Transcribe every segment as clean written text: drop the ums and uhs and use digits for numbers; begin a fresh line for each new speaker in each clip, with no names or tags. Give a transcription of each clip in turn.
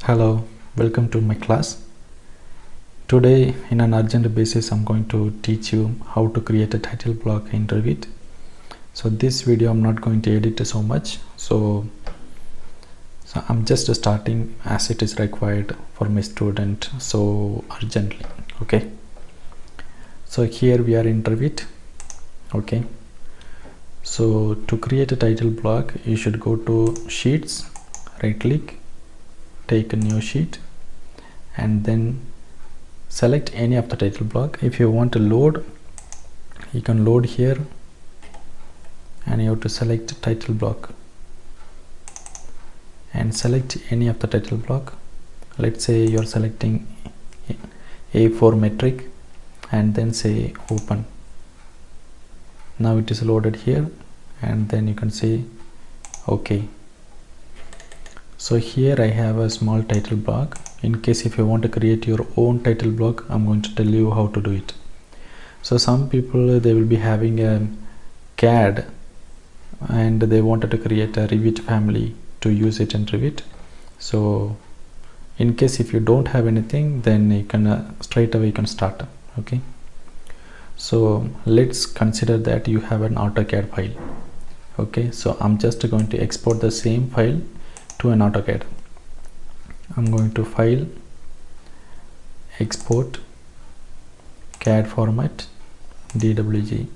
Hello, welcome to my class. Today in an urgent basis I'm going to teach you how to create a title block in Revit. So this video I'm not going to edit so much, so I'm just starting as it is required for my student so urgently. Okay, so here we are in Revit. Okay, so to create a title block you should go to sheets, right click, take a new sheet and then select any of the title block. If you want to load, you can load here and you have to select title block and select any of the title block. Let's say you're selecting A4 metric and then say open. Now it is loaded here and then you can say OK. So here I have a small title block. In case if you want to create your own title block, I'm going to tell you how to do it. So some people, they will be having a CAD and they wanted to create a Revit family to use it in Revit. So in case if you don't have anything, then you can straight away you can start. Okay, so let's consider that you have an AutoCAD file. Okay, so I'm just going to export the same file to an AutoCAD. I'm going to file, export, CAD format, DWG,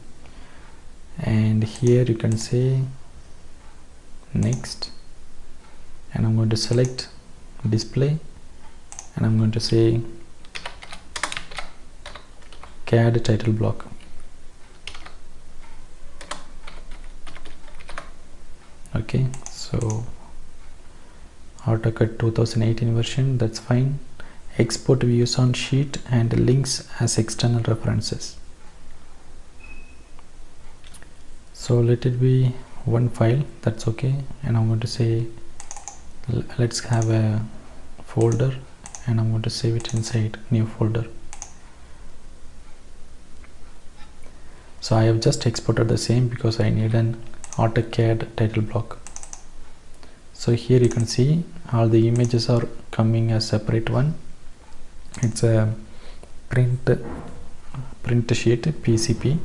and here you can say next, and I'm going to select display and I'm going to say CAD title block. Okay, so AutoCAD 2018 version, that's fine. Export views on sheet and links as external references. So let it be one file, that's okay. And I'm going to say let's have a folder and I'm going to save it inside new folder. So I have just exported the same because I need an AutoCAD title block. So here you can see all the images are coming as separate one. It's a print sheet PCP.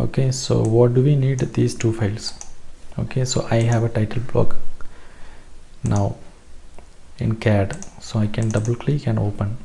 Okay, so what do we need? These two files. Okay, so I have a title block now in CAD, so I can double click and open.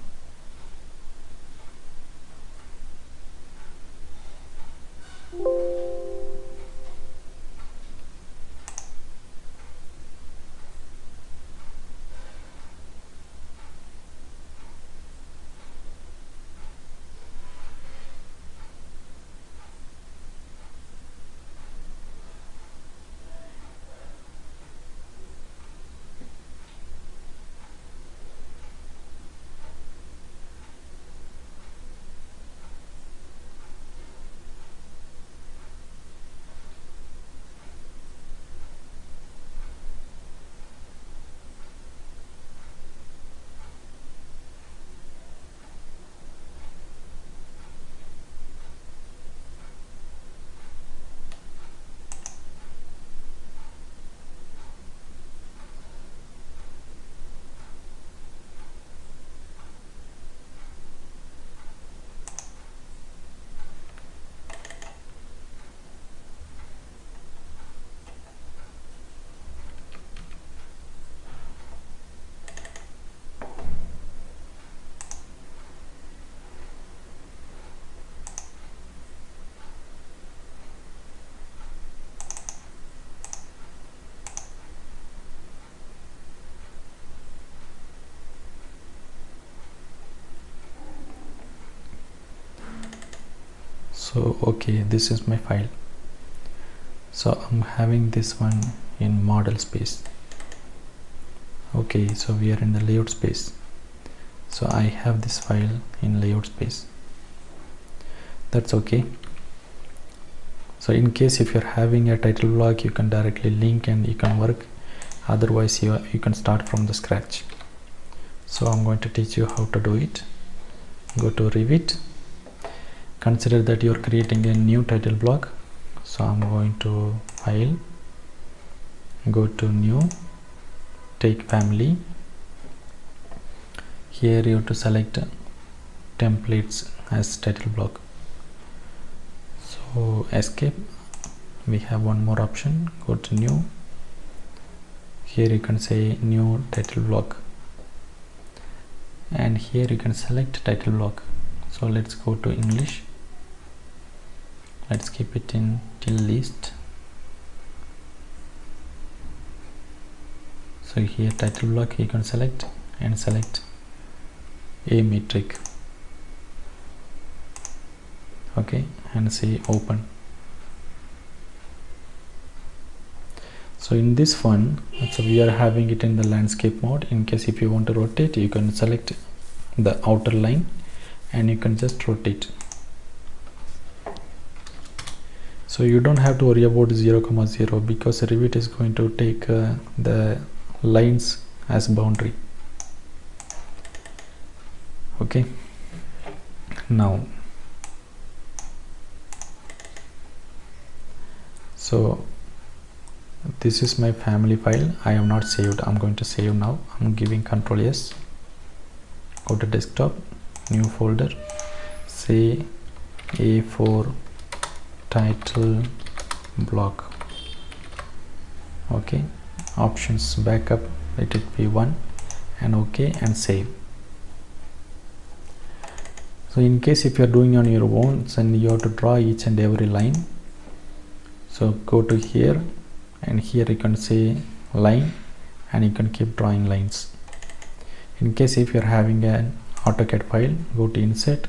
So okay, this is my file. So I'm having this one in model space. Okay, so we are in the layout space. So I have this file in layout space. That's okay. So in case if you're having a title block, you can directly link and you can work. Otherwise you can start from the scratch. So I'm going to teach you how to do it. Go to Revit. Consider that you're creating a new title block. So I'm going to file, go to new, take family, here you have to select templates as title block. So escape. We have one more option, go to new. Here you can say new title block, and here you can select title block. So let's go to English. Let's keep it in till list. So here title block you can select, and select a metric. Okay, and say open. So in this one, so we are having it in the landscape mode. In case if you want to rotate, you can select the outer line and you can just rotate. So you don't have to worry about 0,0 because Revit is going to take the lines as boundary. Okay, now so this is my family file. I have not saved. I'm going to save now. I'm giving Ctrl S. Go to desktop, new folder, say A4 title block. Okay, options, backup, let it be 1, and OK, and save. So in case if you are doing on your own, then you have to draw each and every line. So go to here, and here you can say line, and you can keep drawing lines. In case if you are having an AutoCAD file, go to insert,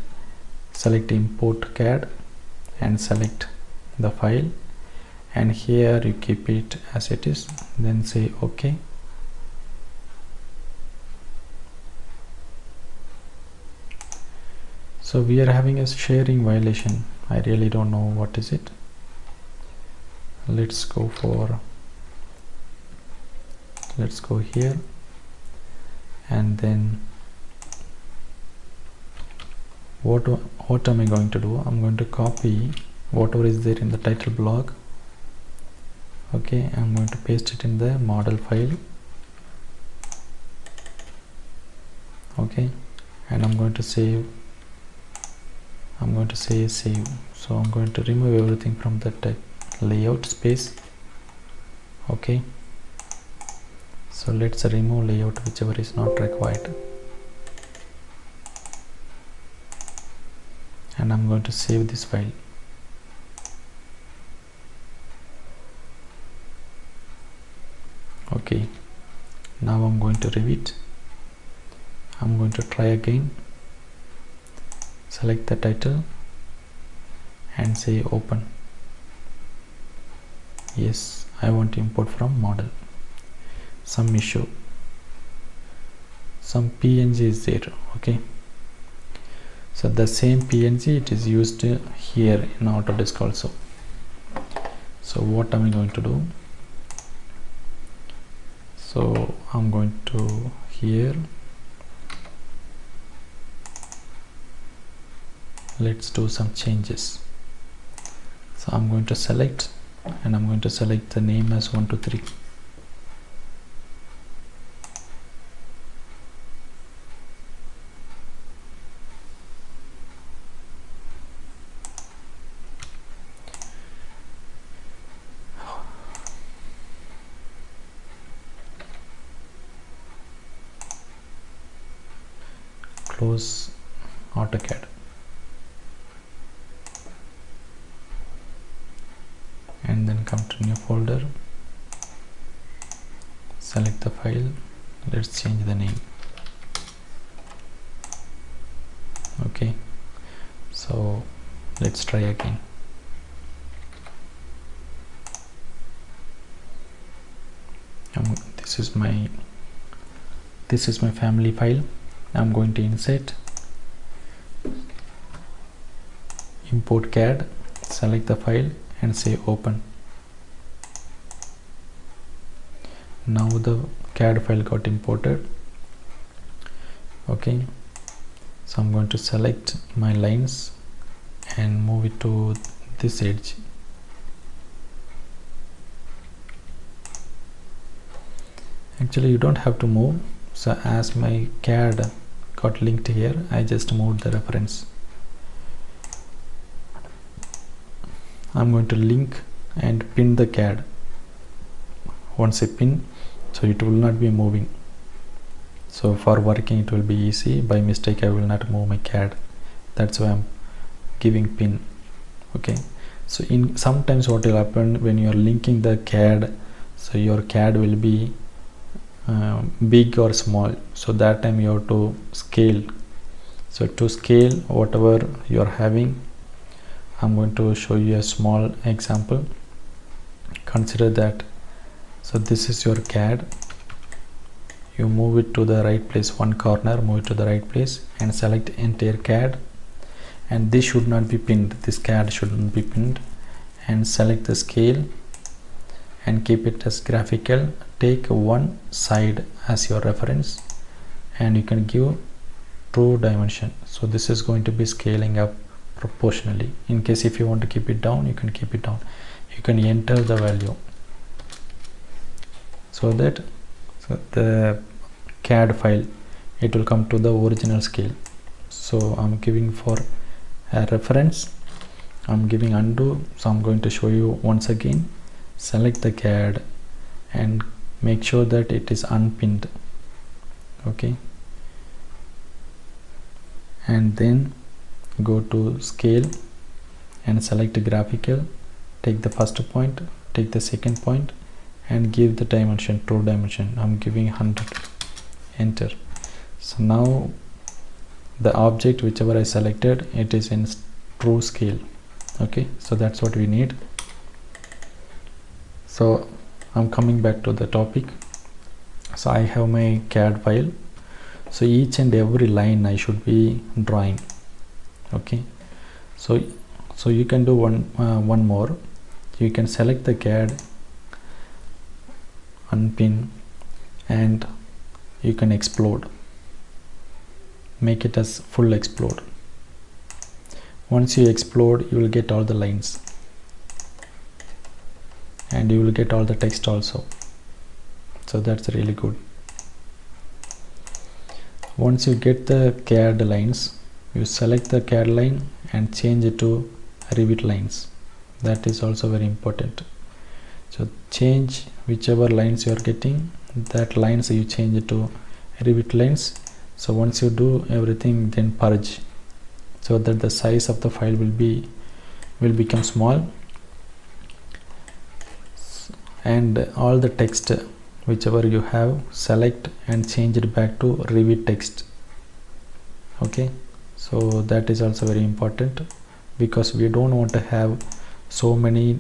select import CAD, and select the file, and here you keep it as it is, then say OK. So we are having a sharing violation. I really don't know what is it. Let's go here, and then what am I going to do? I'm going to copy whatever is there in the title block. Okay, I'm going to paste it in the model file. Okay, and I'm going to save. I'm going to say save. So I'm going to remove everything from the layout space. Okay, so let's remove layout whichever is not required, and I'm going to save this file. Okay, now I'm going to Revit. I'm going to try again, select the title and say open. Yes, I want to import from model. Some issue, some PNG is there. Okay, so the same PNG it is used here in Autodesk also. So what am I going to do? So I'm going to here, let's do some changes. So I'm going to select, and I'm going to select the name as 123. Close AutoCAD, and then come to new folder, select the file, let's change the name. Okay, so let's try again. This is my family file. I'm going to insert, import CAD, select the file and say open. Now the CAD file got imported. Okay, so I'm going to select my lines and move it to this edge. Actually you don't have to move. So as my CAD got linked here. I just moved the reference. I'm going to link and pin the CAD. Once I pin, so it will not be moving. So for working it will be easy. By mistake I will not move my CAD. That's why I'm giving pin. Okay, so in sometimes what will happen when you are linking the CAD, so your CAD will be big or small, so that time you have to scale. So to scale whatever you are having, I'm going to show you a small example. Consider that, so this is your CAD. You move it to the right place, one corner, move it to the right place and select entire CAD, and this should not be pinned, this CAD shouldn't be pinned, and select the scale and keep it as graphical. Take one side as your reference and you can give true dimension. So this is going to be scaling up proportionally. In case if you want to keep it down, you can keep it down. You can enter the value so that the CAD file, it will come to the original scale. So I'm giving for a reference, I'm giving undo. So I'm going to show you once again. Select the CAD and make sure that it is unpinned. Okay, and then go to scale and select graphical. Take the first point, take the second point and give the dimension, true dimension. I'm giving 100. Enter. So now the object whichever I selected, it is in true scale. Okay, so that's what we need. So I'm coming back to the topic. So I have my CAD file. So each and every line I should be drawing. Okay, so you can do one more. You can select the CAD, unpin, and you can explode. Make it as full explode. Once you explode, you will get all the lines and you will get all the text also. So that's really good. Once you get the CAD lines, you select the CAD line and change it to Revit lines. That is also very important. So change whichever lines you are getting, that lines you change it to Revit lines. So once you do everything, then purge, so that the size of the file will become small, and all the text whichever you have, select and change it back to Revit text. Okay, so that is also very important, because we don't want to have so many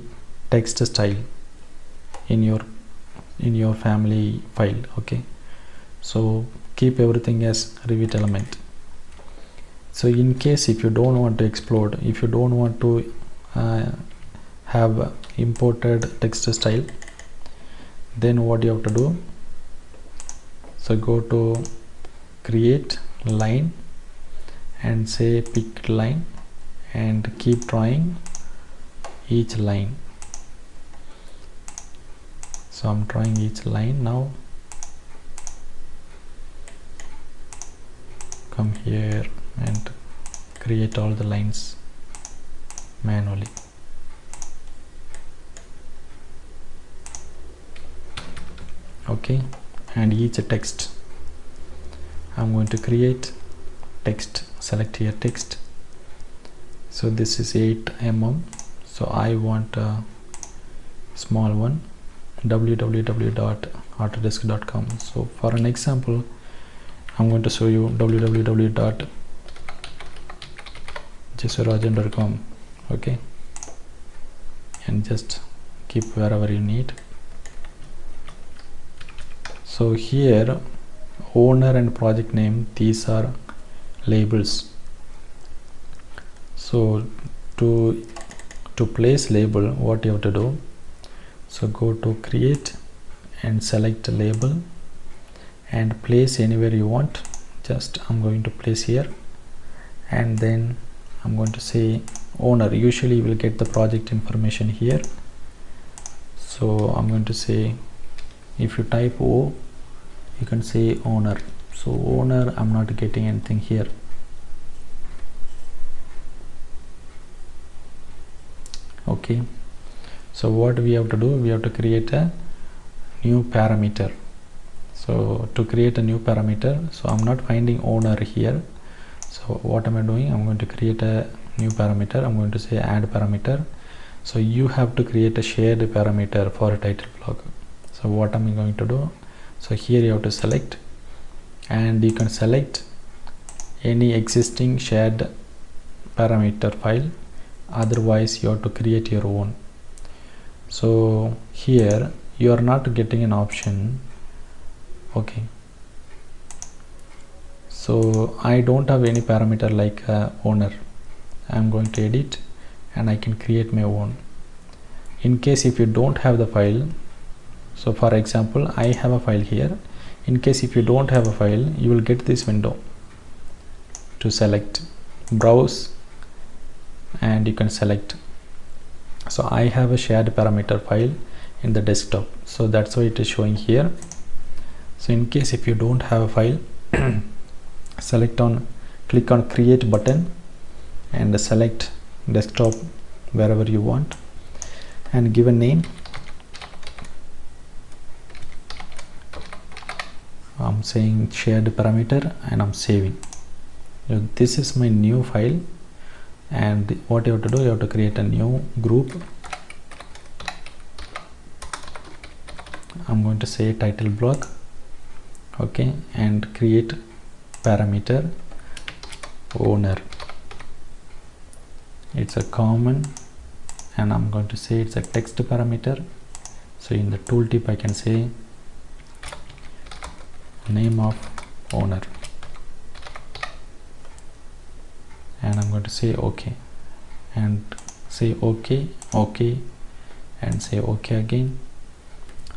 text style in your family file. Okay, so keep everything as Revit element. So in case if you don't want to explode, if you don't want to have imported text style, then what you have to do, so go to create line and say pick line and keep drawing each line. So I'm drawing each line now. Come here and create all the lines manually. Okay, and each text I'm going to create text. Select here text. So this is 8 mm, so I want a small one, www.autodesk.com. so for an example I'm going to show you www.jesurajan.com. okay, and just keep wherever you need. So here owner and project name, these are labels. So to place label, what you have to do, so go to create and select label and place anywhere you want. Just I'm going to place here, and then I'm going to say owner. Usually you will get the project information here, so I'm going to say, if you type O, you can say owner. So owner, I'm not getting anything here. Okay, so what we have to do, we have to create a new parameter. So to create a new parameter, so I'm not finding owner here. So what am I doing? I'm going to create a new parameter. I'm going to say add parameter. So you have to create a shared parameter for a title block. So what am I going to do? So here you have to select, and you can select any existing shared parameter file, otherwise you have to create your own. So here you are not getting an option. Okay, so I don't have any parameter like owner. I'm going to edit and I can create my own. In case if you don't have the file, so for example I have a file here. In case if you don't have a file, you will get this window to select, browse, and you can select. So I have a shared parameter file in the desktop, so that's why it is showing here. So in case if you don't have a file, click on create button and select desktop wherever you want, and give a name. I'm saying shared parameter and I'm saving. Now, this is my new file, and what you have to do, you have to create a new group. I'm going to say title block. Okay, and create parameter owner. It's a common, and I'm going to say it's a text parameter. So in the tooltip I can say name of owner, and I'm going to say OK, and say OK, OK, and say OK again.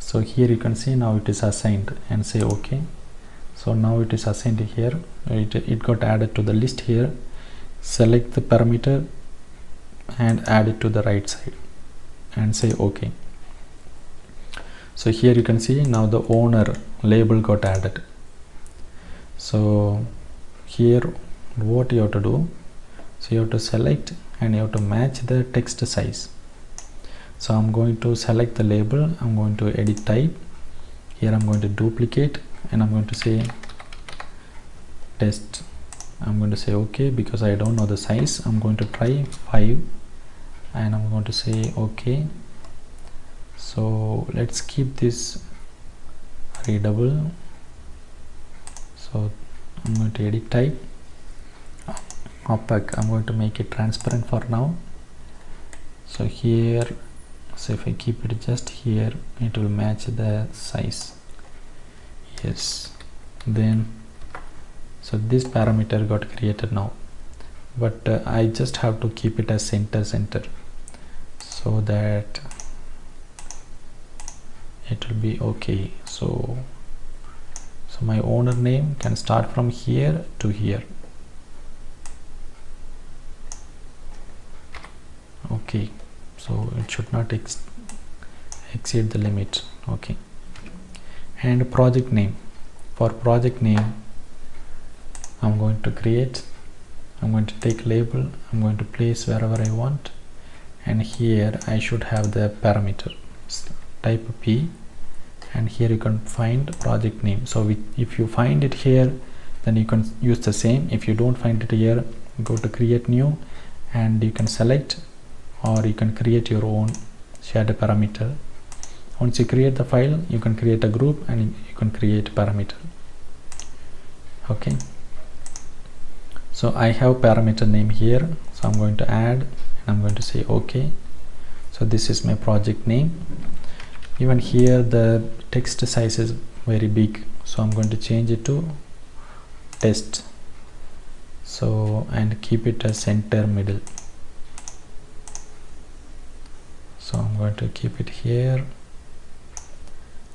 So here you can see now it is assigned, and say OK. So now it is assigned here. It got added to the list here. Select the parameter and add it to the right side and say OK. So here you can see now the owner label got added. So here what you have to do, so you have to select and you have to match the text size. So I'm going to select the label, I'm going to edit type. Here I'm going to duplicate and I'm going to say test. I'm going to say OK because I don't know the size. I'm going to try 5 and I'm going to say OK. So let's keep this readable. So I'm going to edit type, opaque, I'm going to make it transparent for now. So here, so if I keep it just here, it will match the size. Yes, then so this parameter got created now, but I just have to keep it as center so that it will be okay. So my owner name can start from here to here. Okay, so it should not exceed the limit. Okay, and project name, for project name I'm going to take label, I'm going to place wherever I want, and here I should have the parameter type P, and here you can find project name. So if you find it here, then you can use the same. If you don't find it here, go to create new and you can select, or you can create your own shared parameter. Once you create the file, you can create a group and you can create parameter. Okay, so I have parameter name here, so I'm going to add and I'm going to say OK. So this is my project name. Even here the text size is very big, so I'm going to change it to test. So and keep it as center middle. So I'm going to keep it here.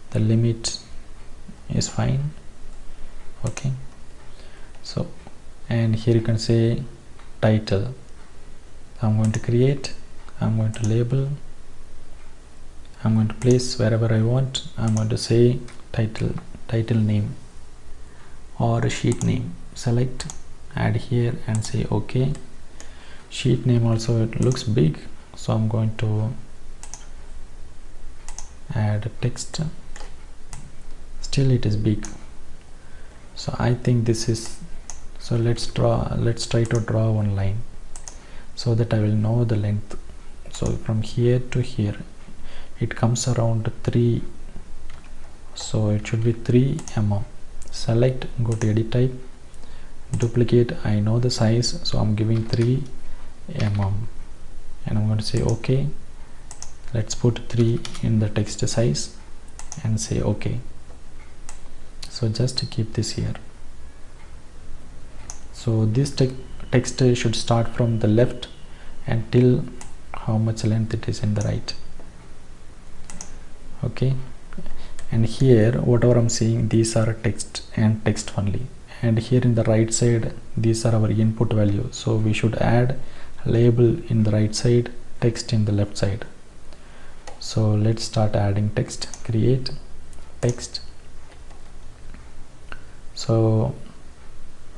The limit is fine. Okay, so and here you can say title. I'm going to create, I'm going to label, I'm going to place wherever I want. I'm going to say title name. or sheet name. Select, add here and say OK. Sheet name also, it looks big, so I'm going to add text. Still it is big, so I think this is, so let's try to draw one line so that I will know the length. So from here to here it comes around 3, so it should be 3 mm. Select, go to edit type, duplicate. I know the size, so I'm giving 3 mm and I'm going to say OK. Let's put 3 in the text size and say OK. So just to keep this here. So this text should start from the left and till how much length it is in the right. Okay, and here whatever I'm seeing, these are text and text only, and here in the right side these are our input value, so we should add label in the right side, text in the left side. So let's start adding text. Create text. So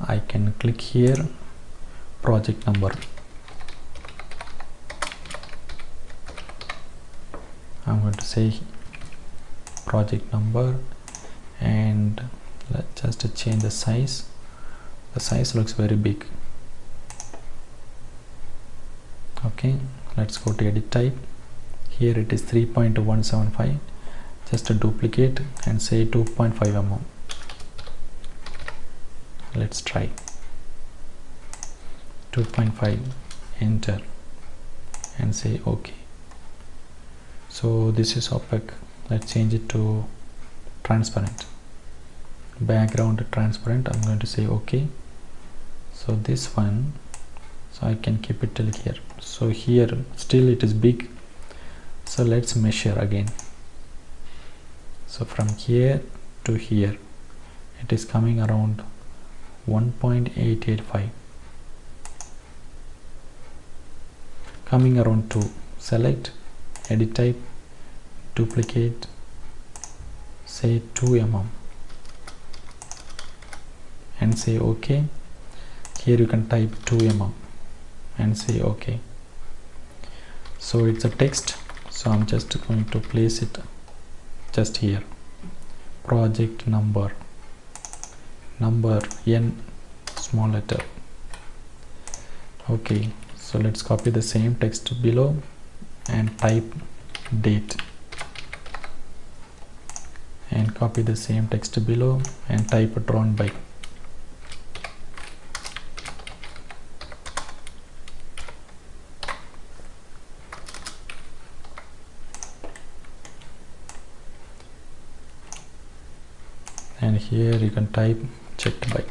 I can click here, project number. I'm going to say project number, and let's just change the size. The size looks very big. Okay, let's go to edit type. Here it is 3.175. Just a duplicate and say 2.5 mm. Let's try 2.5, enter and say OK. So this is opaque. Let's change it to transparent. Background transparent. I'm going to say OK. So this one, so I can keep it till here. So here still it is big, so let's measure again. So from here to here it is coming around 1.885, coming around 2. Select, edit type, duplicate, say 2 mm and say OK. Here you can type 2 mm and say OK. So it's a text, so I'm just going to place it just here. Project number, number N small letter. Okay, so let's copy the same text below and type date, and copy the same text below and type drawn by. And here you can type checked by.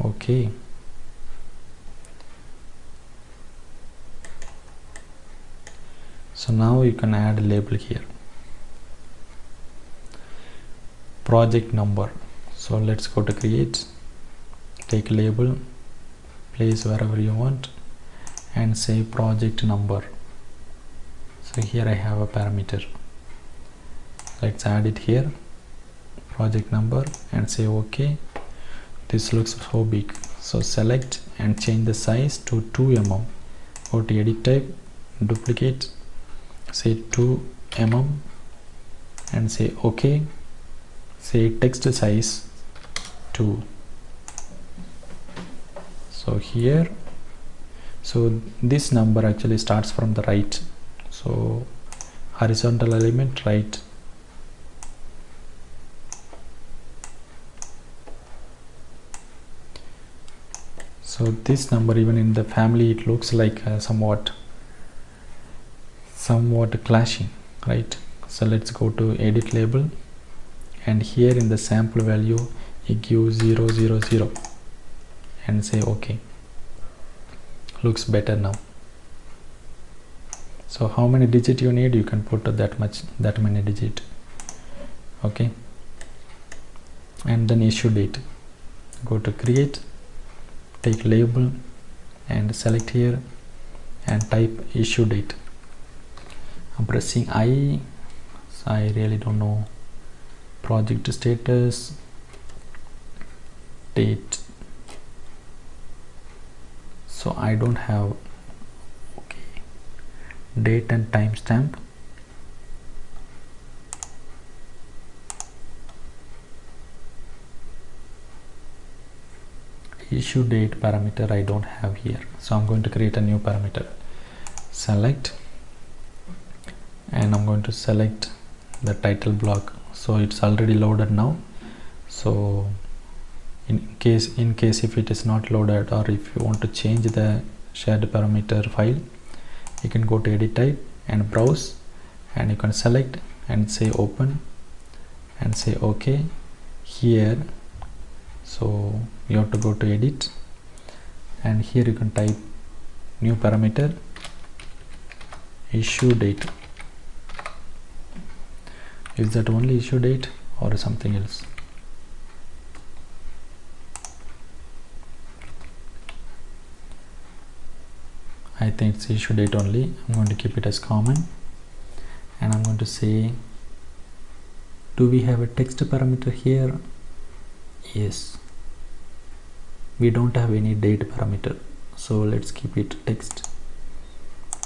Okay. So now you can add a label here. Project number. So let's go to create, take label, place wherever you want and say project number. So here I have a parameter. Let's add it here, project number, and say OK. This looks so big, so select and change the size to 2 mm. Go to edit type, duplicate, say 2 mm and say OK. Say text size 2. So here, so this number actually starts from the right, so horizontal element right. So this number, even in the family, it looks like somewhat clashing, right? So let's go to edit label, and here in the sample value you give 0 0 0 and say OK. Looks better now. So how many digit you need, you can put that many digit. Okay, and then issue date. Go to create, take label and select here and type issue date. I'm pressing I, I really don't know. Project status, date, so I don't have. Okay, date and timestamp. Issue date parameter I don't have here, so I'm going to create a new parameter. Select, and I'm going to select the title block. So it's already loaded now, so in case if it is not loaded, or if you want to change the shared parameter file, you can go to edit type and browse, and you can select and say open and say OK here. So you have to go to edit, and here you can type new parameter, issue date. Is that only issue date or something else? I think it's issue date only. I'm going to keep it as common, and I'm going to say, do we have a text parameter here? Yes, we don't have any date parameter, so let's keep it text.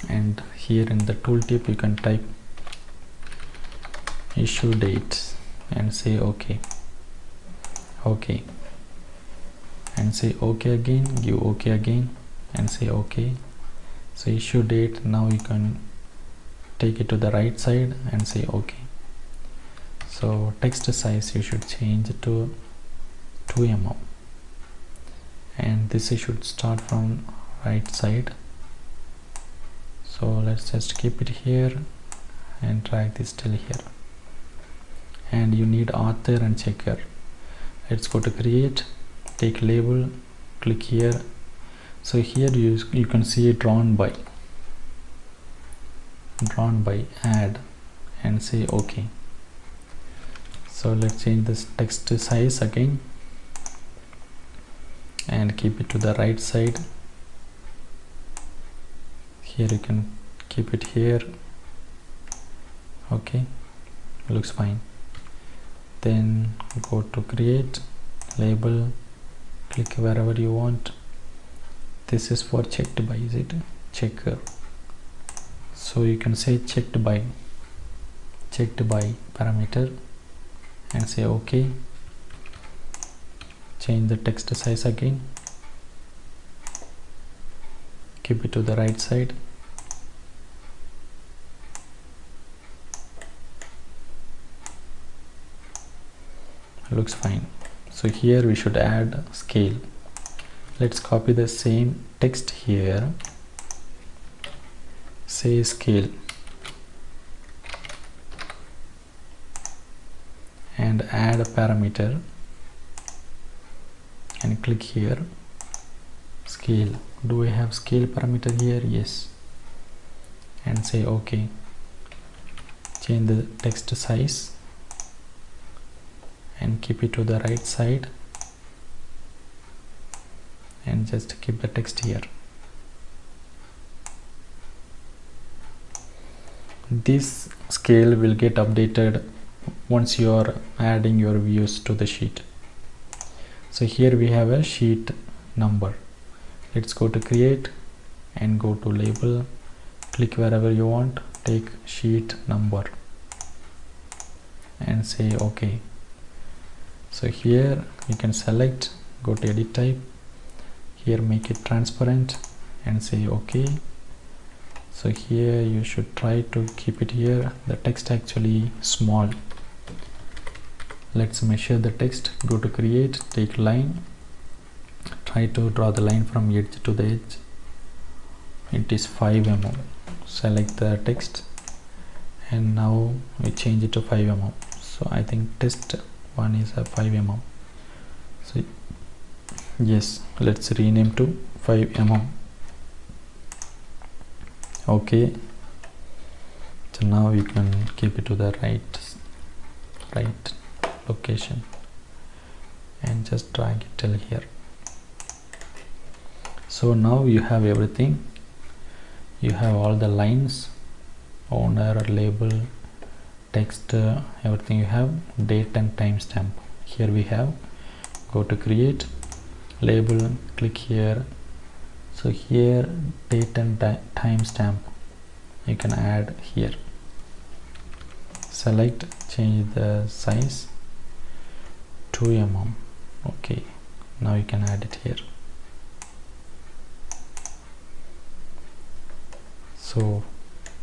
And here in the tooltip you can type issue date and say OK, OK, and say OK again, give OK again and say OK. So issue date, now you can take it to the right side and say OK. So text size you should change it to 2 mm, and this should start from right side. So let's just keep it here and drag this till here. And you need author and checker. Let's go to create, take label, click here. So here you can see drawn by, add, and say OK. So let's change this text size again and keep it to the right side. Here you can keep it here. Okay, looks fine. Then go to create, label, click wherever you want. This is for checked by, is it? Checker. So you can say checked by parameter and say OK. Change the text size again, keep it to the right side. Looks fine. So here we should add scale. Let's copy the same text here, say scale, and add a parameter and click here, scale. Do we have scale parameter here? Yes, and say OK. Change the text size and keep it to the right side, and just keep the text here. This scale will get updated once you are adding your views to the sheet. So here we have a sheet number. Let's go to create and go to label, click wherever you want, take sheet number and say OK. So here you can select, go to edit type, here make it transparent and say OK. So here you should try to keep it here, the text actually small. Let's measure the text, go to create, take line, try to draw the line from edge to the edge. It is 5 mm. Select the text and now we change it to 5 mm. So I think test one is a 5 mm. So yes, let's rename to 5 mm. Okay, so now you can keep it to the right location and just drag it till here. So now you have everything. You have all the lines, owner, label, text, everything you have, date and timestamp. Here we have, go to create, label, click here. So here date and timestamp you can add here. Select, change the size to mm. Okay, now you can add it here. So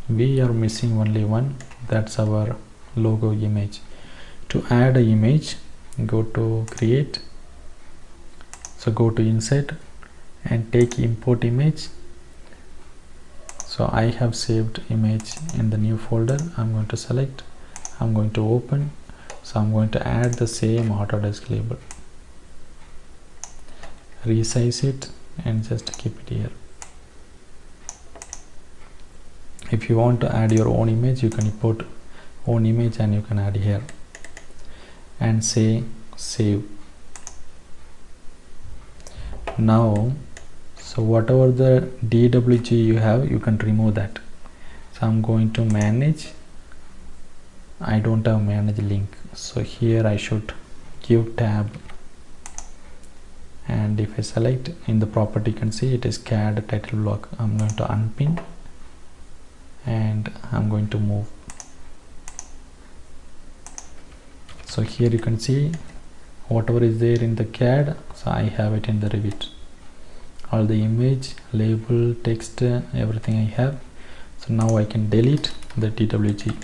we are missing only one, that's our logo image. To add an image, go to create, so go to insert and take import image. So I have saved image in the new folder. I'm going to select, I'm going to open. So I'm going to add the same Autodesk label, resize it and just keep it here. If you want to add your own image, you can import own image and you can add here and say save. Now, so whatever the DWG you have, you can remove that. So I'm going to manage. I don't have manage link, so here I should give tab, and if I select in the property, you can see it is CAD title block. I'm going to unpin and I'm going to move. So here you can see whatever is there in the CAD, so I have it in the Revit. All the image, label, text, everything I have. So now I can delete the DWG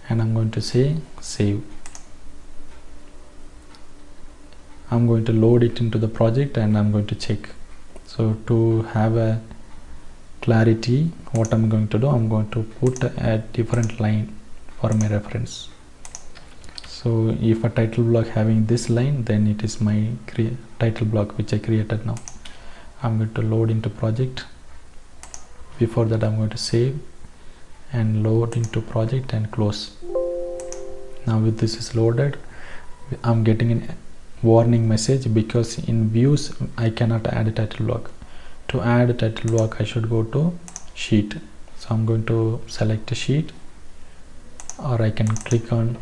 and I'm going to say save. I'm going to load it into the project and I'm going to check. So to have a clarity, what I'm going to do, I'm going to put a different line for my reference. So if a title block having this line, then it is my title block which I created now. I'm going to load into project. Before that I'm going to save and load into project and close. Now with this is loaded, I'm getting a warning message because in views I cannot add a title block. To add a title block I should go to sheet. So I'm going to select a sheet, or I can click on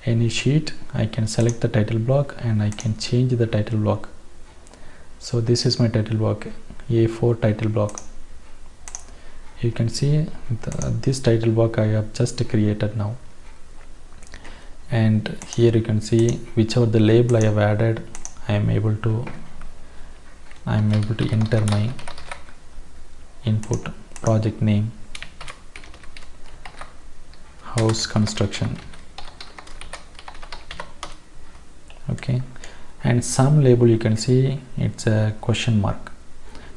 any sheet. I can select the title block and I can change the title block. So this is my title block, A4 title block. You can see this title block I have just created now, and here you can see whichever the label I have added, I am able to enter my input. Project name, house construction. Okay, and some label you can see it's a question mark.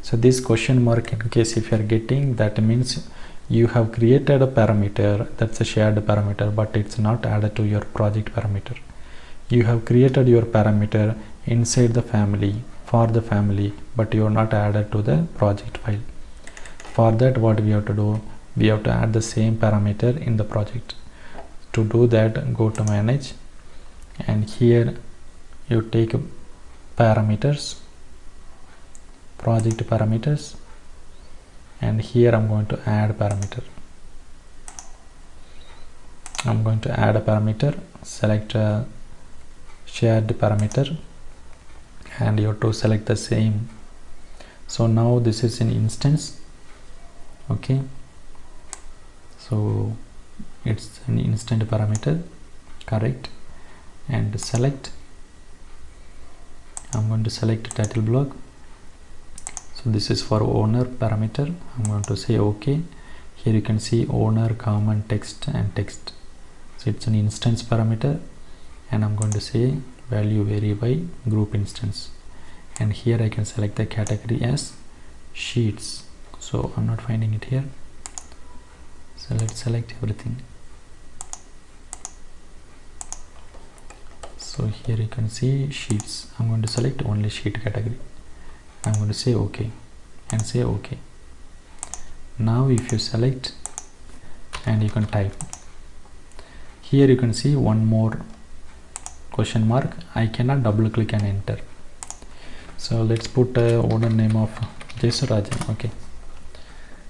So this question mark, in case if you are getting, that means you have created a parameter, that's a shared parameter, but it's not added to your project parameter. You have created your parameter inside the family, for the family, but you are not added to the project file. For that, what we have to do, we have to add the same parameter in the project. To do that, go to manage, and here you take parameters, project parameters, and here I'm going to add parameter. I'm going to add a parameter, select a shared parameter, and you have to select the same. So now this is an instance. Okay, so it's an instant parameter, correct, and select. I'm going to select title block. So this is for owner parameter. I'm going to say OK. Here you can see owner, common, text and text. So it's an instance parameter, and I'm going to say value vary by group instance, and here I can select the category as sheets. So I'm not finding it here, so let's select everything. So here you can see sheets. I'm going to select only sheet category. I'm going to say OK and say OK. Now if you select and you can type, here you can see one more question mark. I cannot double click and enter. So let's put a owner name of Jesurajan. Okay,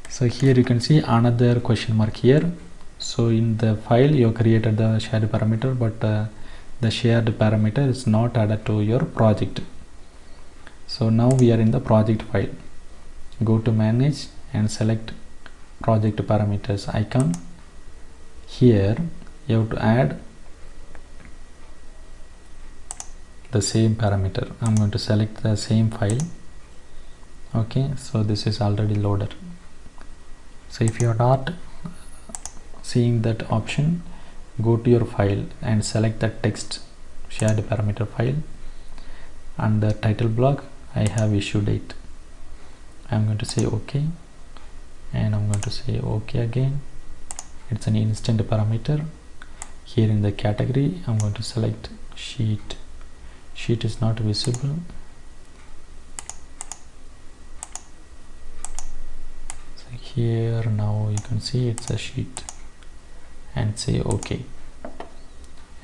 so here you can see another question mark here. So in the file you created the shared parameter, but the shared parameter is not added to your project. So now we are in the project file. Go to manage and select project parameters icon. Here you have to add the same parameter. I'm going to select the same file. Okay, so this is already loaded. So if you are not seeing that option, go to your file and select the text shared parameter file. And the title block, I have issue date. I'm going to say OK, and I'm going to say OK again. It's an instant parameter. Here in the category, I'm going to select sheet. Sheet is not visible. So here now you can see it's a sheet, and say OK,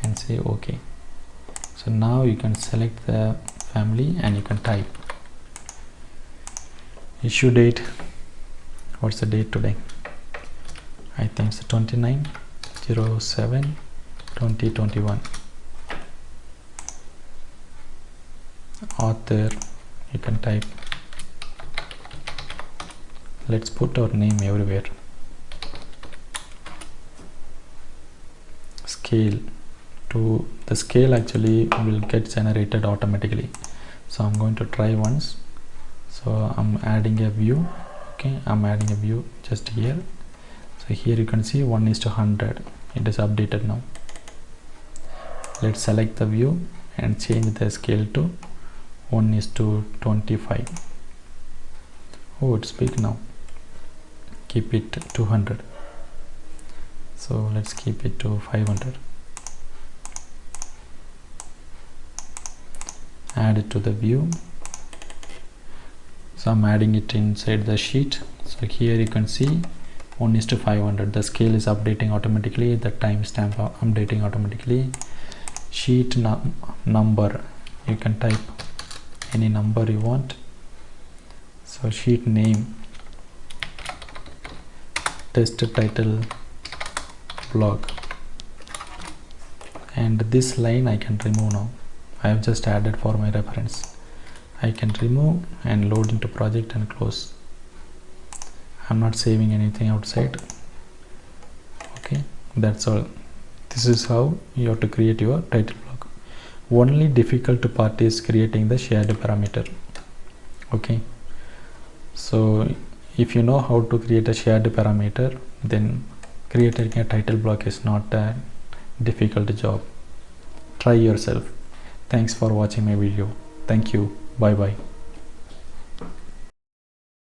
and say OK. So now you can select the family and you can type issue date. What's the date today? I think it's 29/07/2021. Author, you can type, let's put our name everywhere. Scale, to the scale actually will get generated automatically, so I'm going to try once. So I'm adding a view. Okay, I'm adding a view just here. So here you can see 1:100. It is updated now. Let's select the view and change the scale to 1:25. Oh, it's big now. Keep it 200. So let's keep it to 500. Add it to the view. So I'm adding it inside the sheet. So here you can see 1:500. The scale is updating automatically, the timestamp updating automatically. Sheet number, you can type any number you want. So sheet name, test title blog, and this line I can remove now. I have just added for my reference. I can remove and load into project and close. I'm not saving anything outside. Okay, that's all. This is how you have to create your title block. Only difficult part is creating the shared parameter. Okay, so if you know how to create a shared parameter, then creating a title block is not a difficult job. Try yourself. Thanks for watching my video. Thank you. Bye bye.